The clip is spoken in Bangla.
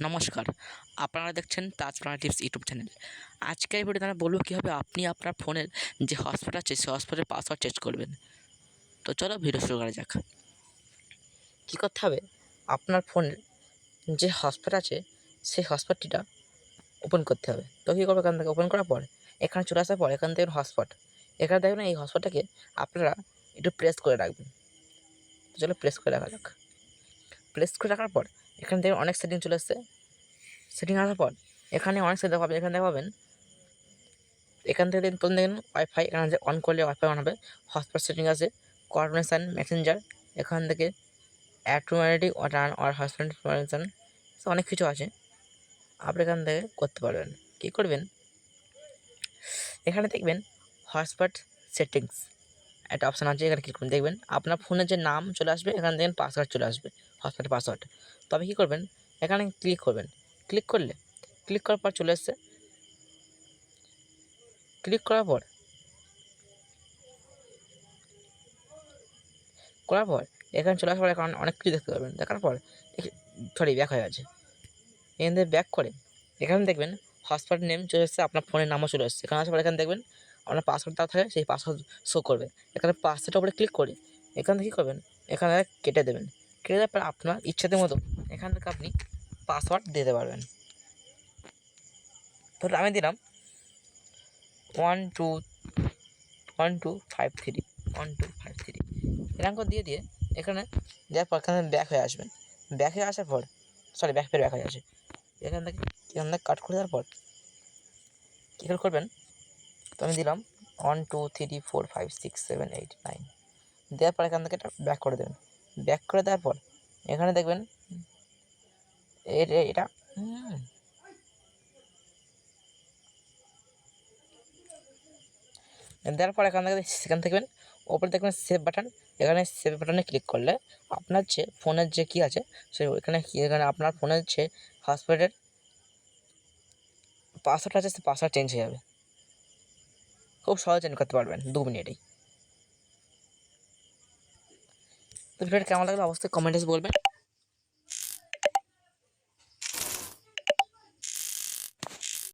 নমস্কার, আপনারা দেখছেন তাজপ্রাণা টিপস ইউটিউব চ্যানেল। আজকের ভিডিওতে আমি বলব কীভাবে আপনি আপনার ফোনের যে হটস্পট আছে সেই হটস্পটের পাসওয়ার্ড চেঞ্জ করবেন। তো চলো ভিডিও শুরু করা যাক। কী করতে হবে, আপনার ফোনের যে হটস্পট আছে সেই হটস্পটটিটা ওপেন করতে হবে। তো কী করবে, এখান থেকে ওপেন করার পর এখানে চলে আসার পর এখান থেকে হটস্পট, এখানে দেখবেন এই হটস্পটটাকে আপনারা একটু প্রেস করে রাখবেন। তো চলো প্রেস করে রাখা যাক। প্রেস করে রাখার পর এখান থেকে অনেক সেটিং চলে আসছে। সেটিং আসার পর এখানে অনেক সেটিং পাবেন। এখানে পাবেন এখান থেকে প্রথম দেখেন ওয়াইফাই, এখানে যে অন করলে ওয়াইফাই অন হবে। হটস্পট সেটিং আছে, কোঅর্ডিনেশন, মেসেঞ্জার, এখান থেকে অটোমেটিক রান আর হটস্পট কোঅর্ডিনেশন, অনেক কিছু আছে আপনি এখান থেকে করতে পারবেন। কী করবেন, এখানে দেখবেন হটস্পট সেটিংস একটা অপশান আছে, এখানে ক্লিক করবেন। দেখবেন আপনার ফোনের যে নাম চলে আসবে, এখানে দেখবেন পাসওয়ার্ড চলে আসবে, হটস্পটের পাসওয়ার্ড। তবে কী করবেন, এখানে ক্লিক করবেন। ক্লিক করার পর চলে এসছে। ক্লিক করার পর এখানে চলে আসার পর এখন অনেক কিছু দেখতে পারবেন। দেখার পর ব্যাক হয়ে গেছে। এখান থেকে ব্যাক করে এখানে দেখবেন হটস্পট নেম চলে এসেছে, আপনার ফোনের নামও চলে এসেছে। এখানে আসার পর এখানে দেখবেন আপনার পাসওয়ার্ড দেওয়া থাকে, সেই পাসওয়ার্ড শো করবে। এখানে পাসওয়ার্ডের উপরে ক্লিক করে এখান থেকে কী করবেন, এখানে কেটে দেবেন। কেটে দেওয়ার পর আপনার ইচ্ছাতে মতো এখান থেকে আপনি পাসওয়ার্ড দিতে পারবেন। ধরুন আমি দিলাম 1253 এরকম করে দিয়ে এখানে দেওয়ার পর এখানে ব্যাক হয়ে আসবেন। ব্যাক হয়ে আসার পর ব্যাক হয়ে আসে। এখান থেকে কাট করে দেওয়ার পর কী করে করবেন, তো আমি দিলাম 12345678 9 দেওয়ার পর এখান থেকে এটা ব্যাক করে দেবেন। ব্যাক করে দেওয়ার পর এখানে দেখবেন এটা দেওয়ার পর সেখান থেকে ওপরে দেখবেন সেভ বাটন। এখানে সেভ বাটনে ক্লিক করলে আপনার যে ফোনের যে কী আছে এখানে আপনার ফোনের যে হটস্পটের পাসওয়ার্ড আছে সে পাসওয়ার্ড চেঞ্জ হয়ে যাবে। খুব সহজে চেঞ্জ করতে পারবেন 2 মিনিটেই। তো ভিডিওটা কেমন লাগলো অবশ্যই কমেন্টে বলবেন।